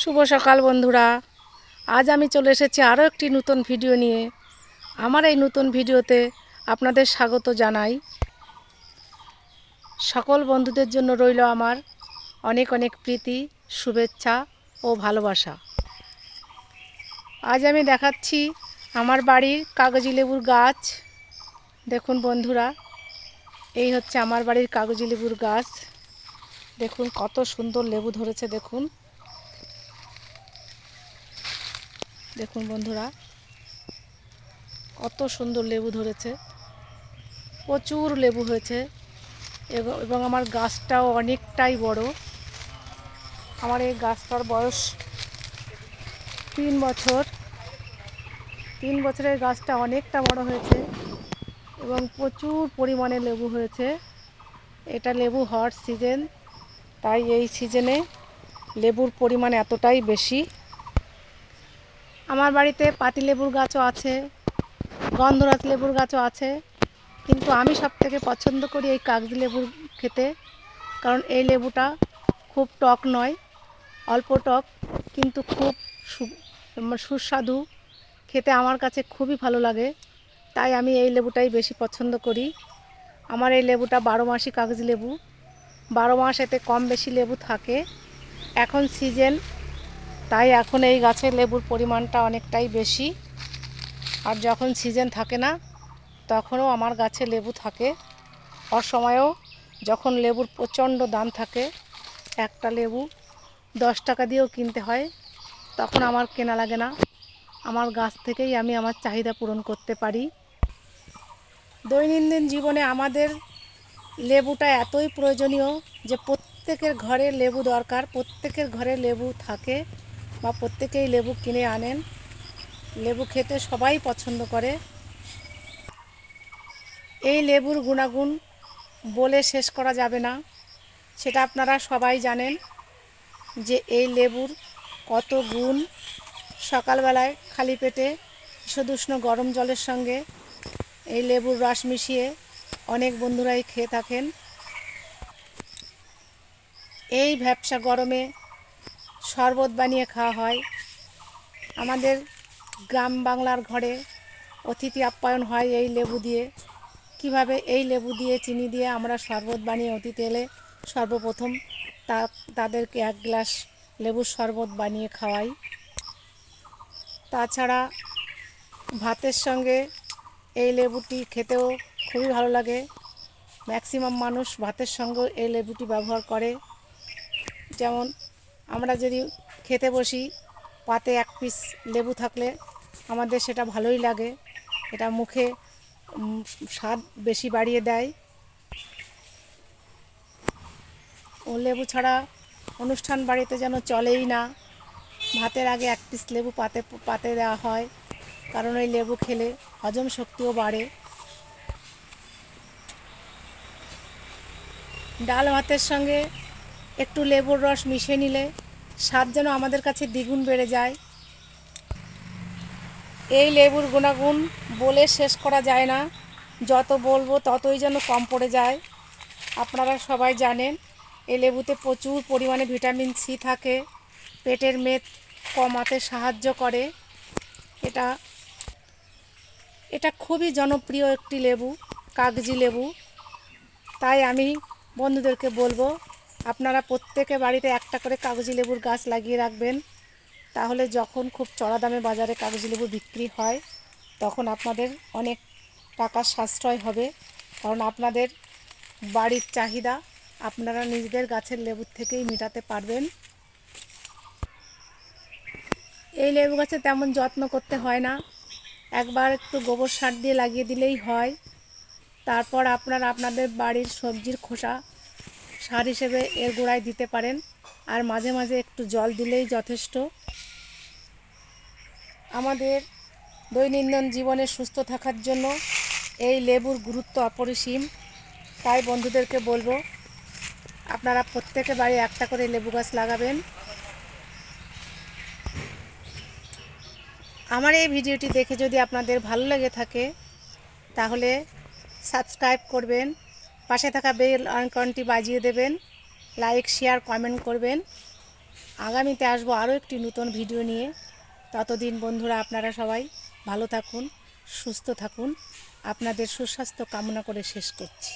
শুভ সকাল বন্ধুরা। আজ আমি চলে এসেছি আরও একটি নতুন ভিডিও নিয়ে। আমার এই নতুন ভিডিওতে আপনাদের স্বাগত জানাই। সকল বন্ধুদের জন্য রইল আমার অনেক অনেক প্রীতি, শুভেচ্ছা ও ভালোবাসা। আজ আমি দেখাচ্ছি আমার বাড়ির কাগজি লেবুর গাছ। দেখুন বন্ধুরা, এই হচ্ছে আমার বাড়ির কাগজি লেবুর গাছ। দেখুন কত সুন্দর লেবু ধরেছে। দেখুন দেখুন বন্ধুরা, কত সুন্দর লেবু ধরেছে, প্রচুর লেবু হয়েছে এবং আমার গাছটাও অনেকটাই বড়। আমার এই গাছটার বয়স 3 বছর। 3 বছরের গাছটা অনেকটা বড় হয়েছে এবং প্রচুর পরিমাণে লেবু হয়েছে। এটা লেবু হওয়ার সিজন, তাই এই সিজনে লেবুর পরিমাণ এতটাই বেশি। আমার বাড়িতে পাতিলেবুর গাছও আছে, গন্ধরাজ লেবুর গাছও আছে, কিন্তু আমি সবথেকে পছন্দ করি এই কাগজি লেবুর খেতে। কারণ এই লেবুটা খুব টক নয়, অল্প টক, কিন্তু খুব সুস্বাদু। খেতে আমার কাছে খুবই ভালো লাগে, তাই আমি এই লেবুটাই বেশি পছন্দ করি। আমার এই লেবুটা 12 মাসই কাগজি লেবু, 12 মাস এতে কম বেশি লেবু থাকে। এখন সিজন, তাই এখন এই গাছের লেবুর পরিমাণটা অনেকটাই বেশি। আর যখন সিজন থাকে না তখনও আমার গাছে লেবু থাকে। অসময়েও যখন লেবুর প্রচণ্ড দাম থাকে, একটা লেবু 10 টাকা দিয়েও কিনতে হয়, তখন আমার কেনা লাগে না। আমার গাছ থেকেই আমি আমার চাহিদা পূরণ করতে পারি। দৈনন্দিন জীবনে আমাদের লেবুটা এতই প্রয়োজনীয় যে প্রত্যেকের ঘরে লেবু দরকার, প্রত্যেকের ঘরে লেবু থাকে বা প্রত্যেকেই লেবু কিনে আনেন। লেবু খেতে সবাই পছন্দ করে। এই লেবুর গুণাগুণ বলে শেষ করা যাবে না, সেটা আপনারা সবাই জানেন যে এই লেবুর কত গুণ। সকালবেলায় খালি পেটে ঈষদুষ্ণ গরম জলের সঙ্গে এই লেবুর রস মিশিয়ে অনেক বন্ধুরাই খেয়ে থাকেন। এই ভ্যাপসা গরমে শরবত বানিয়ে খাওয়া হয়। আমাদের গ্রাম বাংলার ঘরে অতিথি আপ্যায়ন হয় এই লেবু দিয়ে। কিভাবে এই লেবু দিয়ে চিনি দিয়ে আমরা শরবত বানিয়ে অতিথি এলে সর্বপ্রথম তাদেরকে 1 গ্লাস লেবুর শরবত বানিয়ে খাওয়াই। তাছাড়া ভাতের সঙ্গে এই লেবুটি খেতেও খুবই ভালো লাগে। ম্যাক্সিমাম মানুষ ভাতের সঙ্গেও এই লেবুটি ব্যবহার করে। যেমন আমরা যদি খেতে বসি, পাতে 1 পিস লেবু থাকলে আমাদের সেটা ভালোই লাগে। এটা মুখে স্বাদ বেশি বাড়িয়ে দেয়। ও লেবু ছাড়া অনুষ্ঠান বাড়িতে যেন চলেই না। ভাতের আগে 1 পিস লেবু পাতে দেওয়া হয়, কারণ ওই লেবু খেলে হজম শক্তিও বাড়ে। ডাল ভাতের সঙ্গে একটু লেবুর রস মিশিয়ে নিলে স্বাদ যেন আমাদের কাছে দ্বিগুণ বেড়ে যায়। এই লেবুর গুণাগুণ বলে শেষ করা যায় না, যত বলবো ততই যেন কম পড়ে যায়। আপনারা সবাই জানেন এই লেবুতে প্রচুর পরিমাণে ভিটামিন সি থাকে, পেটের মেদ কমাতে সাহায্য করে। এটা এটা খুবই জনপ্রিয় একটি লেবু, কাগজি লেবু। তাই আমি বন্ধুদেরকে বলবো, আপনারা প্রত্যেকে বাড়িতে একটা করে কাগজি লেবুর গাছ লাগিয়ে রাখবেন। তাহলে যখন খুব চড়া দামে বাজারে কাগজি লেবু বিক্রি হয়, তখন আপনাদের অনেক টাকার সাশ্রয় হবে। কারণ আপনাদের বাড়ির চাহিদা আপনারা নিজেদের গাছের লেবুর থেকেই মেটাতে পারবেন। এই লেবু গাছে তেমন যত্ন করতে হয় না, একবার একটু গোবর সার দিয়ে লাগিয়ে দিলেই হয়। তারপর আপনারা আপনাদের বাড়ির সবজির খোসা সার হিসেবে এর গোড়ায় দিতে পারেন, আর মাঝে মাঝে একটু জল দিলেই যথেষ্ট। আমাদের দৈনন্দিন জীবনে সুস্থ থাকার জন্য এই লেবুর গুরুত্ব অপরিসীম। তাই বন্ধুদেরকে বলবো, আপনারা প্রত্যেকে বাড়ি একটা করে লেবু গাছ লাগাবেন। আমার এই ভিডিওটি দেখে যদি আপনাদের ভালো লেগে থাকে, তাহলে সাবস্ক্রাইব করবেন, পাশে থাকা বেল আইকনটি বাজিয়ে দেবেন, লাইক শেয়ার কমেন্ট করবেন। আগামীতে আসবো আরও একটি নতুন ভিডিও নিয়ে। ততদিন বন্ধুরা আপনারা সবাই ভালো থাকুন, সুস্থ থাকুন। আপনাদের সুস্বাস্থ্য কামনা করে শেষ করছি।